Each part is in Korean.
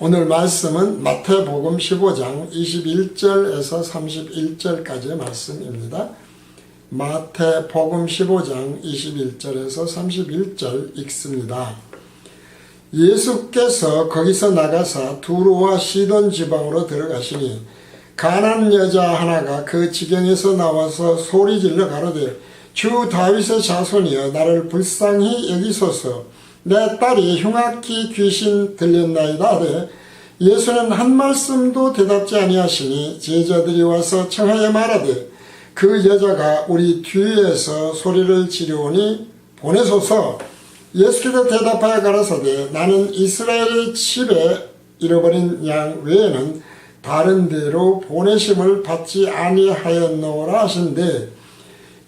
오늘 말씀은 마태복음 15장 21절에서 31절까지의 말씀입니다. 마태복음 15장 21절에서 31절 읽습니다. 예수께서 거기서 나가사 두로와 시돈 지방으로 들어가시니 가난 여자 하나가 그 지경에서 나와서 소리질러 가로되 주 다윗의 자손이여 나를 불쌍히 여기소서 내 딸이 흉악히 귀신 들렸나이다 하되 예수는 한 말씀도 대답지 아니하시니 제자들이 와서 청하여 말하되 그 여자가 우리 뒤에서 소리를 지르오니 보내소서. 예수께서 대답하여 가라사대 나는 이스라엘의 집에 잃어버린 양 외에는 다른 데로 보내심을 받지 아니하였노라 하신대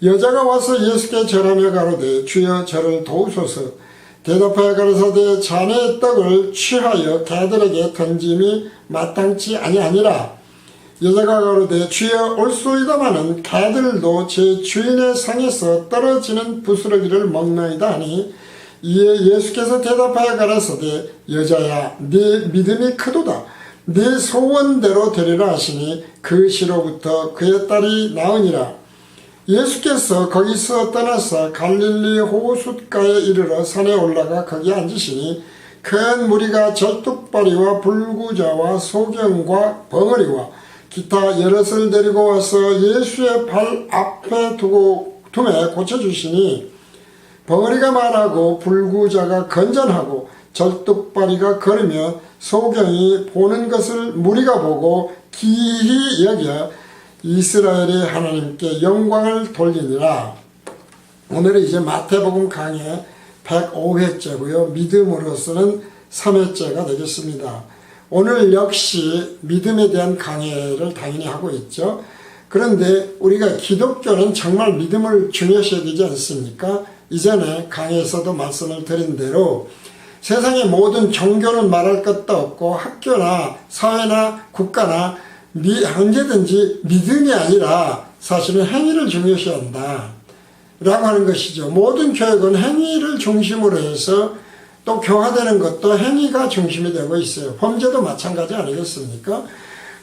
여자가 와서 예수께 절하며 가로되 주여 저를 도우소서. 대답하여 가라사대 자네의 떡을 취하여 개들에게 던짐이 마땅치 아니하니라. 여자가 가로되 주여 올소이다마는 개들도 제 주인의 상에서 떨어지는 부스러기를 먹나이다 하니 이에 예수께서 대답하여 가라사대 여자야 네 믿음이 크도다. 네 소원대로 되리라 하시니 그 시로부터 그의 딸이 나으니라. 예수께서 거기서 떠나서 갈릴리 호숫가에 이르러 산에 올라가 거기 앉으시니 큰 무리가 절뚝발이와 불구자와 소경과 벙어리와 기타 여럿을 데리고 와서 예수의 발 앞에 두매 고쳐주시니 벙어리가 말하고 불구자가 건전하고 절뚝발이가 걸으며 소경이 보는 것을 무리가 보고 기이히 여겨 이스라엘의 하나님께 영광을 돌리니라. 오늘은 이제 마태복음 강의 105회째고요. 믿음으로서는 3회째가 되겠습니다. 오늘 역시 믿음에 대한 강해를 당연히 하고 있죠. 그런데 우리가 기독교는 정말 믿음을 중요시해야 되지 않습니까? 이전에 강의에서도 말씀을 드린 대로 세상의 모든 종교는 말할 것도 없고 학교나 사회나 국가나 언제든지 믿음이 아니라 사실은 행위를 중요시해야 한다 라고 하는 것이죠. 모든 교육은 행위를 중심으로 해서 또 교화되는 것도 행위가 중심이 되고 있어요. 범죄도 마찬가지 아니겠습니까?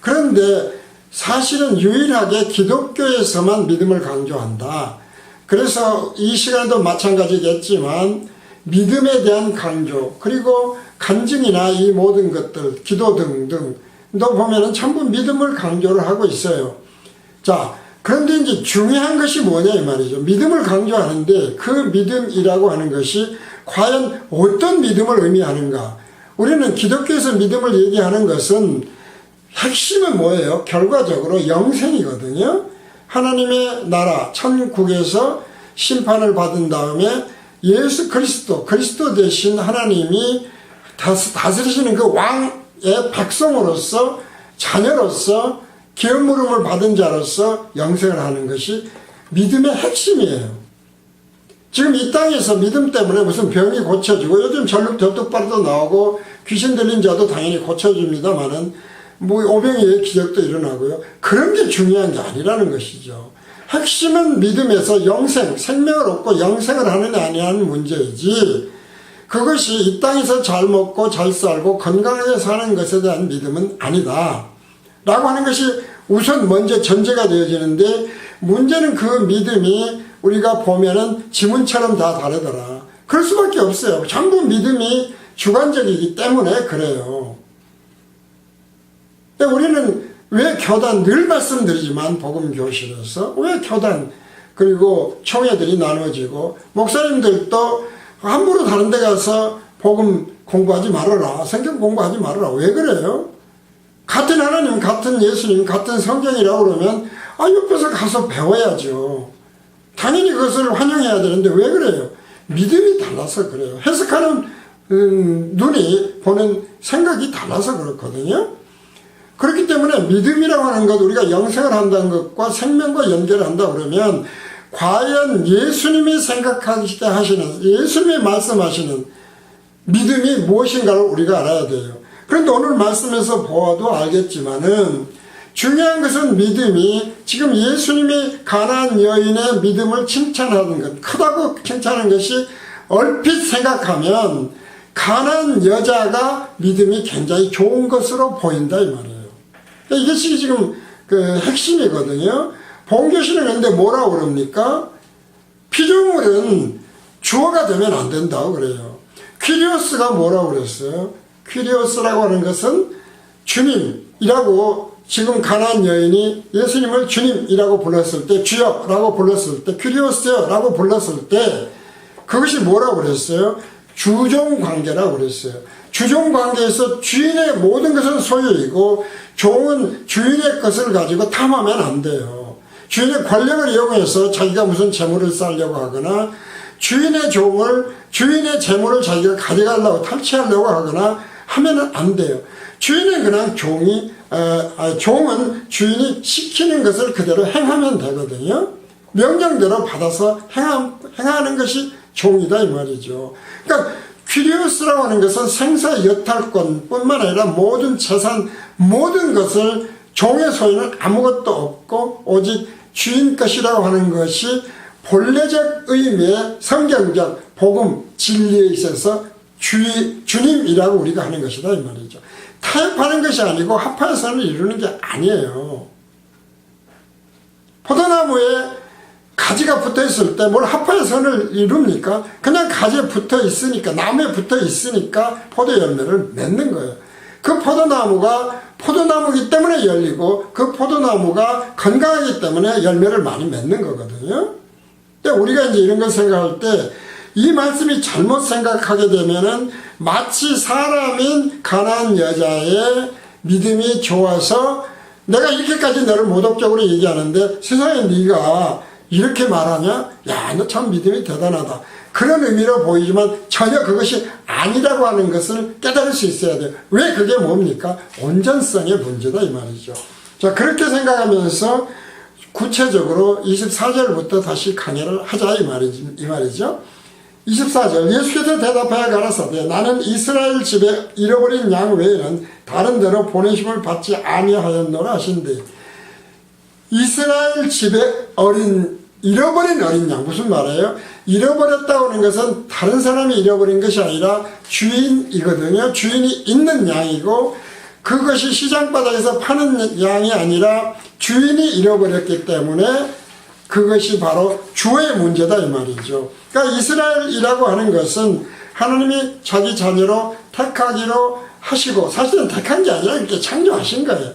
그런데 사실은 유일하게 기독교에서만 믿음을 강조한다. 그래서 이 시간도 마찬가지겠지만 믿음에 대한 강조 그리고 간증이나 이 모든 것들 기도 등등 또 보면은 전부 믿음을 강조를 하고 있어요. 자, 그런데 이제 중요한 것이 뭐냐 이 말이죠. 믿음을 강조하는데 그 믿음이라고 하는 것이 과연 어떤 믿음을 의미하는가. 우리는 기독교에서 믿음을 얘기하는 것은 핵심은 뭐예요? 결과적으로 영생이거든요. 하나님의 나라 천국에서 심판을 받은 다음에 예수 그리스도 대신 하나님이 다스리시는 그 왕의 백성으로서 자녀로서 기업 물음을 받은 자로서 영생을 하는 것이 믿음의 핵심이에요. 지금 이 땅에서 믿음 때문에 무슨 병이 고쳐지고 요즘 절뚝발도 나오고 귀신 들린 자도 당연히 고쳐집니다만은 뭐 오병이의 기적도 일어나고요. 그런 게 중요한 게 아니라는 것이죠. 핵심은 믿음에서 영생, 생명을 얻고 영생을 하느냐 아니냐는 문제이지 그것이 이 땅에서 잘 먹고 잘 살고 건강하게 사는 것에 대한 믿음은 아니다 라고 하는 것이 우선 먼저 전제가 되어지는데 문제는 그 믿음이 우리가 보면은 지문처럼 다 다르더라. 그럴 수밖에 없어요. 전부 믿음이 주관적이기 때문에 그래요. 근데 우리는 왜 교단 늘 말씀드리지만 복음교실에서 왜 교단 그리고 총회들이 나눠지고 목사님들도 함부로 다른 데 가서 복음 공부하지 말아라. 성경 공부하지 말아라. 왜 그래요? 같은 하나님, 같은 예수님, 같은 성경이라고 그러면 옆에서 가서 배워야죠. 당연히 그것을 환영해야 되는데 왜 그래요? 믿음이 달라서 그래요. 해석하는 눈이 보는 생각이 달라서 그렇거든요. 그렇기 때문에 믿음이라고 하는 것 우리가 영생을 한다는 것과 생명과 연결을 한다 그러면 과연 예수님이 생각하시게 하시는 예수님이 말씀하시는 믿음이 무엇인가를 우리가 알아야 돼요. 그런데 오늘 말씀에서 보아도 알겠지만은 중요한 것은 믿음이 지금 예수님이 가나안 여인의 믿음을 칭찬하는 것 크다고 칭찬하는 것이 얼핏 생각하면 가난한 여자가 믿음이 굉장히 좋은 것으로 보인다 이 말이에요. 이것이 지금 그 핵심이거든요. 본교시는 근데 뭐라고 그럽니까? 피조물은 주어가 되면 안 된다고 그래요. 퀴리오스가 뭐라고 그랬어요? 퀴리오스라고 하는 것은 주님이라고, 지금 가난한 여인이 예수님을 주님이라고 불렀을 때, 주여라고 불렀을 때, 퀴리오스여라고 불렀을 때 그것이 뭐라고 그랬어요? 주종관계라고 그랬어요. 주종관계에서 주인의 모든 것은 소유이고 종은 주인의 것을 가지고 탐하면 안 돼요. 주인의 권력을 이용해서 자기가 무슨 재물을 쌓으려고 하거나 주인의 재물을 자기가 가져가려고 탈취하려고 하거나 하면은 안 돼요. 주인은 그냥 종은 주인이 시키는 것을 그대로 행하면 되거든요. 명령대로 받아서 행하는 것이 종이다 이 말이죠. 그러니까 퀴리오스라고 하는 것은 생사 여탈권 뿐만 아니라 모든 재산, 모든 것을, 종의 소유는 아무것도 없고 오직 주인 것이라고 하는 것이 본래적 의미의 성경적 복음 진리에 있어서 주님이라고 우리가 하는 것이다 이 말이죠. 타협하는 것이 아니고 합하여서는 이루는 게 아니에요. 포도나무에 가지가 붙어 있을 때 뭘 합하여 선을 이룹니까? 그냥 가지에 붙어 있으니까, 나무에 붙어 있으니까 포도 열매를 맺는 거예요. 그 포도나무가 포도나무이기 때문에 열리고 그 포도나무가 건강하기 때문에 열매를 많이 맺는 거거든요. 근데 우리가 이제 이런 걸 생각할 때 이 말씀이 잘못 생각하게 되면은 마치 사람인 가난한 여자의 믿음이 좋아서 내가 이렇게까지 너를 모독적으로 얘기하는데 세상에 네가 이렇게 말하냐? 야, 너 참 믿음이 대단하다. 그런 의미로 보이지만 전혀 그것이 아니라고 하는 것을 깨달을 수 있어야 돼요. 왜 그게 뭡니까? 온전성의 문제다 이 말이죠. 자, 그렇게 생각하면서 구체적으로 24절부터 다시 강의를 하자 이 말이죠. 24절 예수께서 대답하여 가라사대 나는 이스라엘 집에 잃어버린 양 외에는 다른 데로 보내심을 받지 아니하였노라 하신대. 이스라엘 집에 잃어버린 어린 양, 무슨 말이에요? 잃어버렸다고 하는 것은 다른 사람이 잃어버린 것이 아니라 주인이거든요. 주인이 있는 양이고 그것이 시장바닥에서 파는 양이 아니라 주인이 잃어버렸기 때문에 그것이 바로 주의 문제다 이 말이죠. 그러니까 이스라엘이라고 하는 것은 하나님이 자기 자녀로 택하기로 하시고 사실은 택한 게 아니라 이렇게 창조하신 거예요.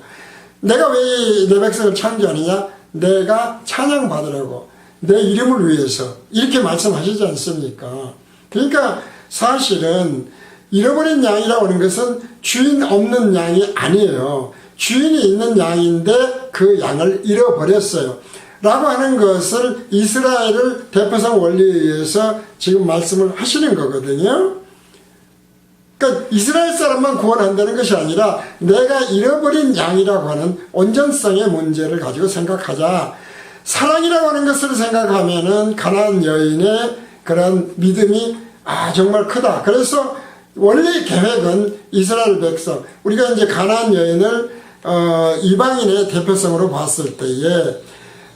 내가 왜 내 백성을 창조하느냐? 내가 찬양받으려고 내 이름을 위해서 이렇게 말씀하시지 않습니까? 그러니까 사실은 잃어버린 양이라고 하는 것은 주인 없는 양이 아니에요. 주인이 있는 양인데 그 양을 잃어버렸어요. 라고 하는 것을 이스라엘을 대표성 원리에 의해서 지금 말씀을 하시는 거거든요. 그러니까 이스라엘 사람만 구원한다는 것이 아니라 내가 잃어버린 양이라고 하는 온전성의 문제를 가지고 생각하자. 사랑이라고 하는 것을 생각하면은 가난한 여인의 그런 믿음이 정말 크다. 그래서 원래 계획은 이스라엘 백성, 우리가 이제 가난한 여인을 이방인의 대표성으로 봤을 때에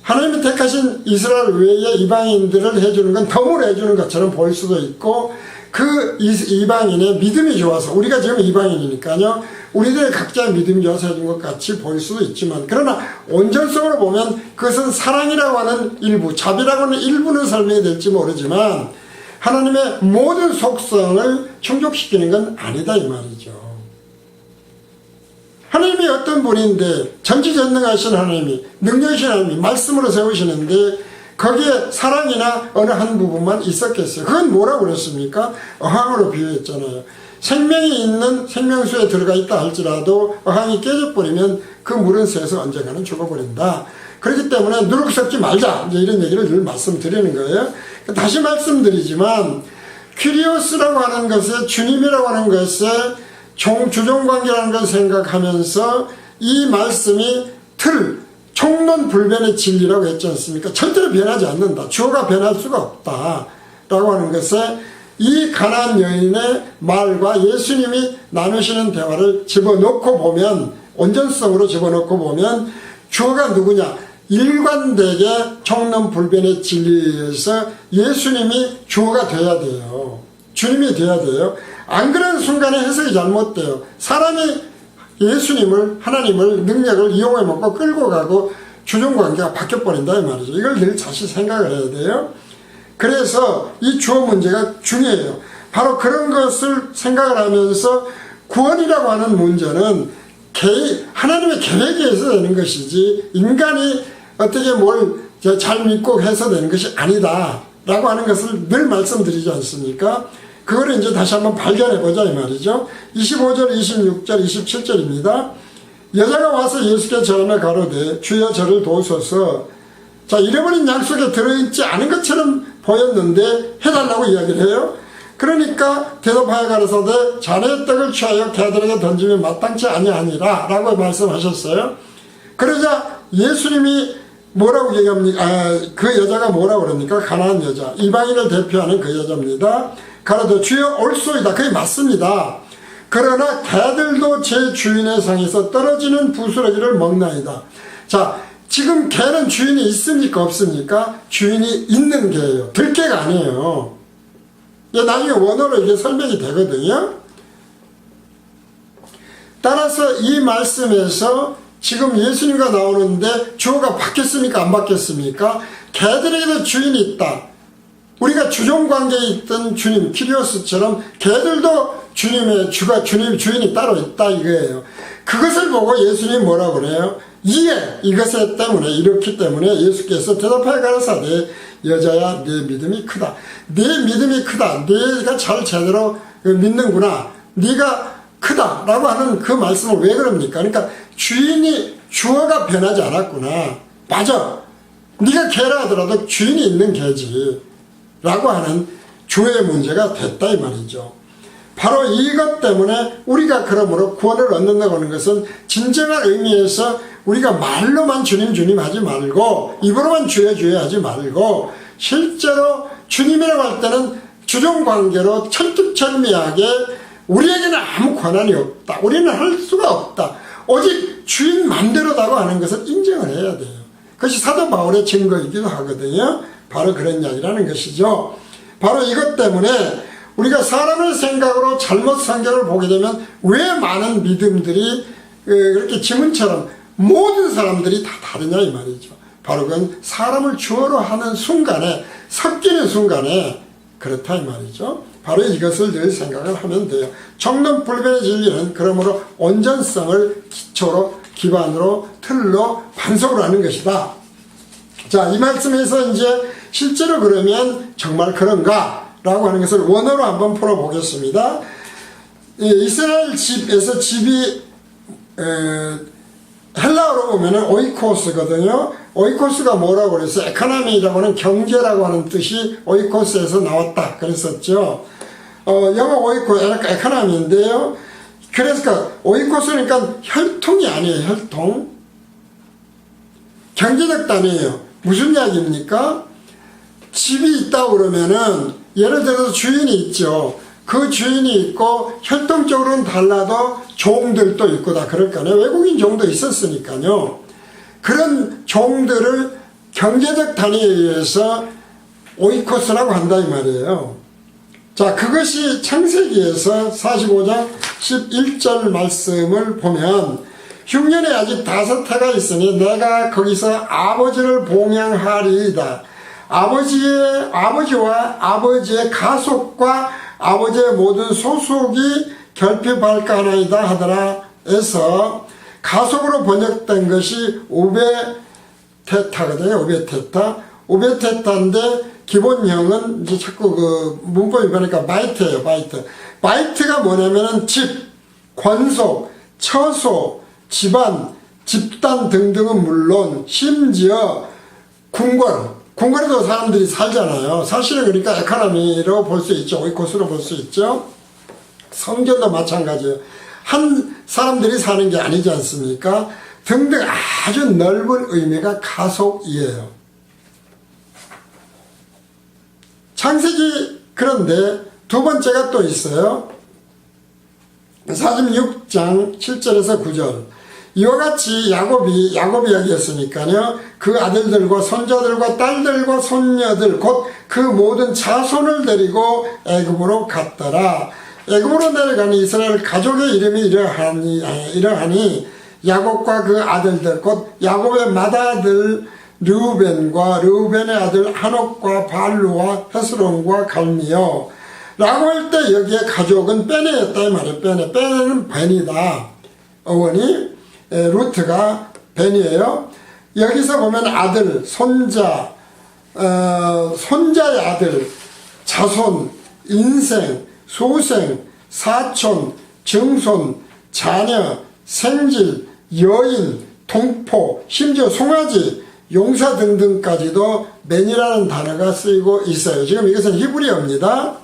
하나님이 택하신 이스라엘 외에 이방인들을 해주는 건 덤으로 해주는 것처럼 보일 수도 있고 그 이방인의 믿음이 좋아서 우리가 지금 이방인이니까요. 우리들의 각자의 믿음이 좋아서 해준 것 같이 보일 수도 있지만 그러나 온전성으로 보면 그것은 사랑이라고 하는 일부, 자비라고 하는 일부는 설명이 될지 모르지만 하나님의 모든 속성을 충족시키는 건 아니다 이 말이죠. 하나님이 어떤 분인데 전지전능하신 하나님이 능력이신 하나님이 말씀으로 세우시는데 거기에 사랑이나 어느 한 부분만 있었겠어요. 그건 뭐라고 그랬습니까? 어항으로 비유했잖아요. 생명이 있는 생명수에 들어가 있다 할지라도 어항이 깨져버리면 그 물은 새서 언젠가는 죽어버린다. 그렇기 때문에 누룩 섞지 말자. 이제 이런 얘기를 늘 말씀드리는 거예요. 다시 말씀드리지만 퀴리오스라고 하는 것에 주님이라고 하는 것에 주종관계라는 걸 생각하면서 이 말씀이 총론불변의 진리라고 했지 않습니까? 절대로 변하지 않는다. 주어가 변할 수가 없다. 라고 하는 것에 이 가난한 여인의 말과 예수님이 나누시는 대화를 집어넣고 보면 온전성으로 집어넣고 보면 주어가 누구냐? 일관되게 총론불변의 진리에 의해서 예수님이 주어가 돼야 돼요. 주님이 돼야 돼요. 안 그런 순간에 해석이 잘못돼요. 사람이 예수님을, 하나님을, 능력을 이용해 먹고 끌고 가고 주종관계가 바뀌어버린다 이 말이죠. 이걸 늘 다시 생각을 해야 돼요. 그래서 이 주어 문제가 중요해요. 바로 그런 것을 생각을 하면서 구원이라고 하는 문제는 하나님의 계획에 의해서 되는 것이지 인간이 어떻게 뭘 잘 믿고 해서 되는 것이 아니다 라고 하는 것을 늘 말씀드리지 않습니까? 그거를 이제 다시 한번 발견해보자 이 말이죠. 25절, 26절, 27절입니다. 여자가 와서 예수께 절하며 가로되 주여 저를 도우소서. 자, 잃어버린 약속에 들어있지 않은 것처럼 보였는데 해달라고 이야기를 해요. 그러니까 대답하여 가로사대 자네의 떡을 취하여 개들에게 던지면 마땅치 아니하니라 라고 말씀하셨어요. 그러자 예수님이 뭐라고 얘기합니까? 그 여자가 뭐라고 그럽니까? 가나안 여자, 이방인을 대표하는 그 여자입니다. 가로되 주여 올소이다. 그게 맞습니다. 그러나 개들도 제 주인의 상에서 떨어지는 부스러기를 먹나이다. 자, 지금 개는 주인이 있습니까? 없습니까? 주인이 있는 개예요. 들개가 아니에요. 나중에 원어로 이게 설명이 되거든요. 따라서 이 말씀에서 지금 예수님과 나오는데 주어가 바뀌었습니까? 안 바뀌었습니까? 개들에게도 주인이 있다. 우리가 주종관계에 있던 주님, 키리오스처럼 개들도 주님의 주인이 따로 있다 이거예요. 그것을 보고 예수님이 뭐라고 그래요? 이것에 때문에, 이렇기 때문에 예수께서 대답하여 가라사대 여자야 네 믿음이 크다. 네 믿음이 크다. 네가 잘 제대로 믿는구나. 네가 크다 라고 하는 그 말씀을 왜 그럽니까? 그러니까 주어가 변하지 않았구나. 맞아. 네가 개라 하더라도 주인이 있는 개지 라고 하는 주어의 문제가 됐다 이 말이죠. 바로 이것 때문에 우리가 그러므로 구원을 얻는다고 하는 것은 진정한 의미에서 우리가 말로만 주님 하지 말고 입으로만 주여 하지 말고 실제로 주님이라고 할 때는 주종관계로 철두철미하게 우리에게는 아무 권한이 없다. 우리는 할 수가 없다. 오직 주인 맘대로다고 하는 것을 인정을 해야 돼요. 그것이 사도 바울의 증거이기도 하거든요. 바로 그런 이야기라는 것이죠. 바로 이것 때문에 우리가 사람의 생각으로 잘못 성경을 보게 되면 왜 많은 믿음들이 그렇게 지문처럼 모든 사람들이 다 다르냐 이 말이죠. 바로 그건 사람을 주어로 하는 순간에 섞이는 순간에 그렇다 이 말이죠. 바로 이것을 늘 생각을 하면 돼요. 정론불변의 진리는 그러므로 온전성을 기반으로 틀로 반석으로 하는 것이다. 자, 이 말씀에서 이제 실제로 그러면 정말 그런가 라고 하는 것을 원어로 한번 풀어보겠습니다. 이스라엘 집에서 집이 헬라어로 보면은 오이코스거든요. 오이코스가 뭐라고 그랬어요? 에코노미라고 하는 경제라고 하는 뜻이 오이코스에서 나왔다 그랬었죠. 영어 에코노미인데요. 그래서 오이코스니까 혈통이 아니에요. 혈통. 경제적 단위예요. 무슨 이야기입니까? 집이 있다고 그러면은 예를 들어서 주인이 있죠. 그 주인이 있고 혈통적으로는 달라도 종들도 있고 다 그럴 거아니에요. 외국인 종도 있었으니까요. 그런 종들을 경제적 단위에 의해서 오이코스라고 한다 이 말이에요. 자, 그것이 창세기에서 45장 11절 말씀을 보면 흉년에 아직 5해가 있으니 내가 거기서 아버지를 봉양하리이다. 아버지와 아버지의 가속과 아버지의 모든 소속이 결핍할까 하나이다 하더라 해서 가속으로 번역된 것이 오베테타거든요. 오베테타인데 기본형은 이제 자꾸 그 문법이 보니까 바이트예요. 바이트가 뭐냐면은 집, 권속, 처소, 집안, 집단 등등은 물론 심지어 궁궐에도 사람들이 살잖아요. 사실은 그러니까 에코노미로 볼 수 있죠. 오이코스로 볼 수 있죠. 성전도 마찬가지예요. 한 사람들이 사는 게 아니지 않습니까? 등등 아주 넓은 의미가 가속이에요. 창세기 그런데 두 번째가 또 있어요. 46장 7절에서 9절. 이와 같이 야곱이 이야기했으니까요. 그 아들들과 손자들과 딸들과 손녀들 곧 그 모든 자손을 데리고 애굽으로 갔더라. 애굽으로 내려가는 이스라엘 가족의 이름이 이러하니 야곱과 그 아들들 곧 야곱의 맏아들 르우벤의 아들 하녹과 발루와 헤스론과 갈미요 라고 할 때 여기에 가족은 빼내였다 이 말이에요. 빼내는 벤이다. 어머니 루트가 벤이에요. 여기서 보면 아들, 손자, 손자의 아들, 자손, 인생, 소생, 사촌, 증손, 자녀, 생질, 여인, 동포, 심지어 송아지, 용사 등등까지도 맨이라는 단어가 쓰이고 있어요. 지금 이것은 히브리어입니다.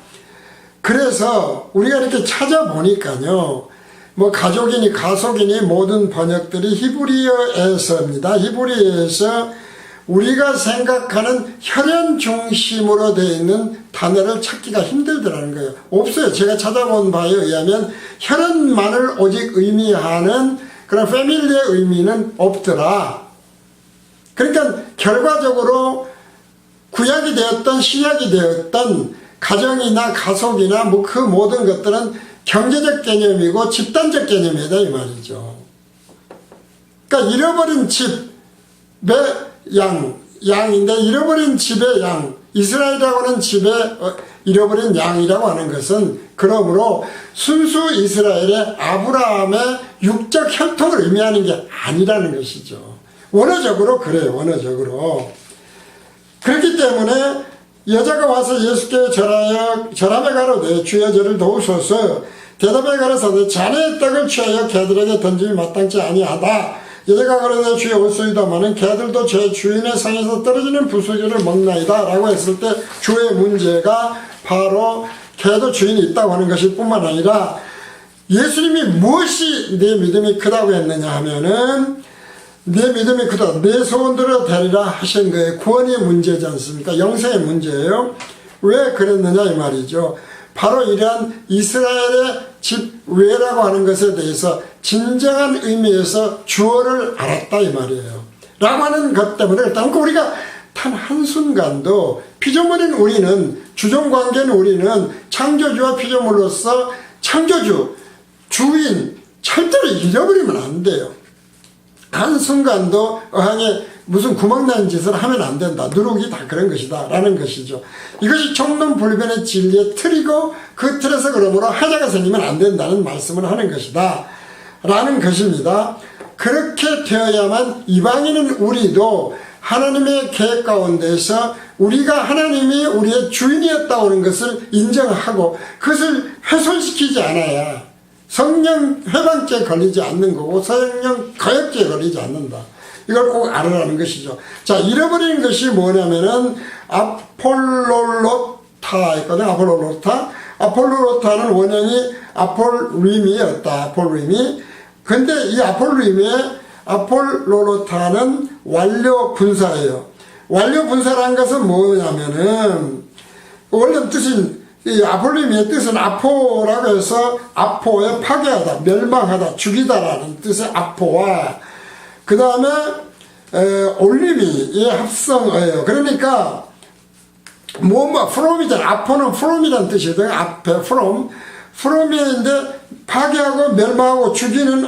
그래서 우리가 이렇게 찾아보니까요, 뭐 가족이니 가속이니 모든 번역들이 히브리어에서입니다. 히브리어에서 우리가 생각하는 혈연 중심으로 되어 있는 단어를 찾기가 힘들더라는 거예요. 없어요. 제가 찾아본 바에 의하면 혈연만을 오직 의미하는 그런 패밀리의 의미는 없더라. 그러니까 결과적으로 구약이 되었던 신약이 되었던 가정이나 가속이나 뭐 그 모든 것들은 경제적 개념이고 집단적 개념이다 이 말이죠. 그러니까 잃어버린 집의 양인데 잃어버린 집의 양, 이스라엘이라고 하는 집에 잃어버린 양이라고 하는 것은 그러므로 순수 이스라엘의 아브라함의 육적 혈통을 의미하는 게 아니라는 것이죠. 원어적으로 그래요. 원어적으로. 그렇기 때문에 여자가 와서 예수께 절함에 가로되 주여 저를 도우소서 대답에 가로사대 자네의 떡을 취하여 개들에게 던짐이 마땅치 아니하다. 여자가 가로되 주여 옳소이다마는 개들도 제 주인의 상에서 떨어지는 부수지를 먹나이다 라고 했을 때 주의 문제가 바로 개도 주인이 있다고 하는 것일 뿐만 아니라 예수님이 무엇이 내 믿음이 크다고 했느냐 하면은 내 믿음이 크다. 내 소원대로 되리라 하신 거예요. 구원의 문제지 않습니까? 영생의 문제예요. 왜 그랬느냐 이 말이죠. 바로 이러한 이스라엘의 집외라고 하는 것에 대해서 진정한 의미에서 주어를 알았다 이 말이에요. 라고 하는 것 때문에 일단 우리가 단 한순간도 피조물인 우리는 주종관계인 우리는 창조주와 피조물로서 창조주, 주인 절대로 잃어버리면 안 돼요. 한순간도 어항에 무슨 구멍난 짓을 하면 안 된다. 누룩이 다 그런 것이다. 라는 것이죠. 이것이 총론불변의 진리의 틀이고 그 틀에서 그러므로 하자가 생기면 안 된다는 말씀을 하는 것이다. 라는 것입니다. 그렇게 되어야만 이방인은 우리도 하나님의 계획 가운데서 우리가 하나님이 우리의 주인이었다고 하는 것을 인정하고 그것을 훼손시키지 않아야 성령 회방죄에 걸리지 않는 거고 성령 거역죄에 걸리지 않는다. 이걸 꼭 알아라는 것이죠. 자, 잃어버리는 것이 뭐냐면은 아폴로로타 있거든. 아폴로로타는 원형이 아폴림이었다. 아폴림이. 근데 이 아폴로로타는 완료 분사예요. 완료 분사라는 것은 뭐냐면은 원래 뜻인 이 아폴림의 뜻은 아포라고 해서 아포에 파괴하다, 멸망하다, 죽이다라는 뜻의 아포와 그 다음에 올림이 합성어예요. 그러니까 from이잖아. 아포는 from이라는 뜻이거든요. 앞에 from인데 파괴하고 멸망하고 죽이는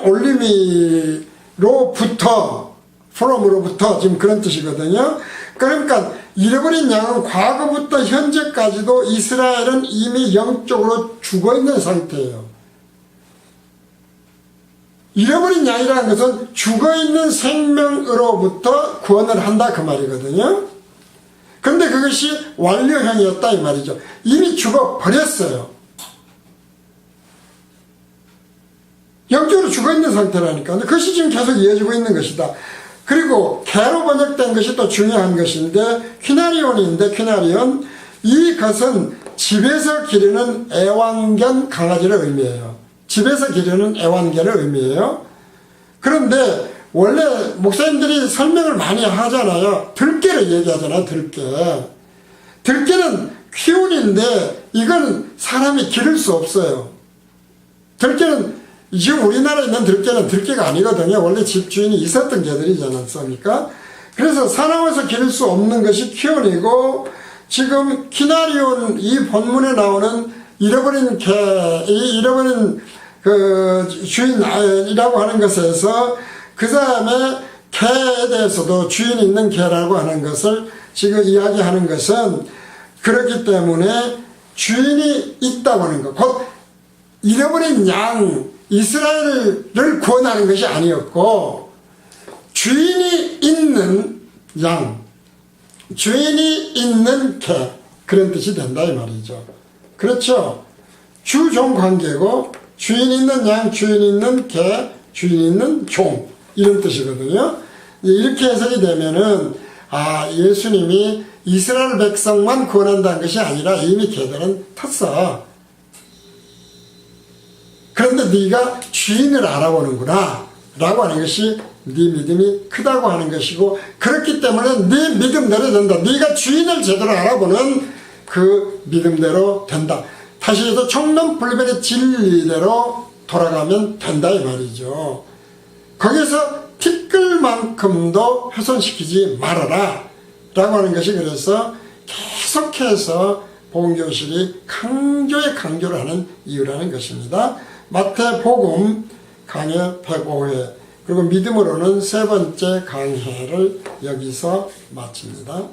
올림이로부터 from으로부터 지금 그런 뜻이거든요. 그러니까 잃어버린 양은 과거부터 현재까지도 이스라엘은 이미 영적으로 죽어있는 상태예요. 잃어버린 양이라는 것은 죽어있는 생명으로부터 구원을 한다 그 말이거든요. 그런데 그것이 완료형이었다 이 말이죠. 이미 죽어버렸어요. 영적으로 죽어있는 상태라니까. 그것이 지금 계속 이어지고 있는 것이다. 그리고 개로 번역된 것이 또 중요한 것인데 퀴나리온인데 퀴나리온 이것은 집에서 기르는 애완견 강아지를 의미해요. 집에서 기르는 애완견을 의미해요. 그런데 원래 목사님들이 설명을 많이 하잖아요. 들깨를 얘기하잖아요. 들깨는 키운인데 이건 사람이 기를 수 없어요. 들깨는 지금 우리나라에 있는 들깨는 들깨가 아니거든요. 원래 집주인이 있었던 개들이지 않습니까? 그래서 사람에서 기를 수 없는 것이 키온이고 지금 키나리온 이 본문에 나오는 잃어버린 이 잃어버린 그 주인이라고 하는 것에서 그 다음에 개에 대해서도 주인 있는 개라고 하는 것을 지금 이야기하는 것은 그렇기 때문에 주인이 있다고 하는 것, 곧 잃어버린 양 이스라엘을 구원하는 것이 아니었고 주인이 있는 양, 주인이 있는 개, 그런 뜻이 된다 이 말이죠. 그렇죠. 주종 관계고 주인 있는 양, 주인 있는 개, 주인 있는 종, 이런 뜻이거든요. 이렇게 해석이 되면은 예수님이 이스라엘 백성만 구원한다는 것이 아니라 이미 개들은 탔어. 그런데 네가 주인을 알아보는구나 라고 하는 것이 네 믿음이 크다고 하는 것이고, 그렇기 때문에 네 믿음대로 된다. 네가 주인을 제대로 알아보는 그 믿음대로 된다. 다시 해서 청론불변의 진리대로 돌아가면 된다 이 말이죠. 거기서 티끌만큼도 훼손시키지 말아라 라고 하는 것이, 그래서 계속해서 복음교실이 강조를 하는 이유라는 것입니다. 마태복음 강해 105회, 그리고 믿음으로는 세 번째 강해를 여기서 마칩니다.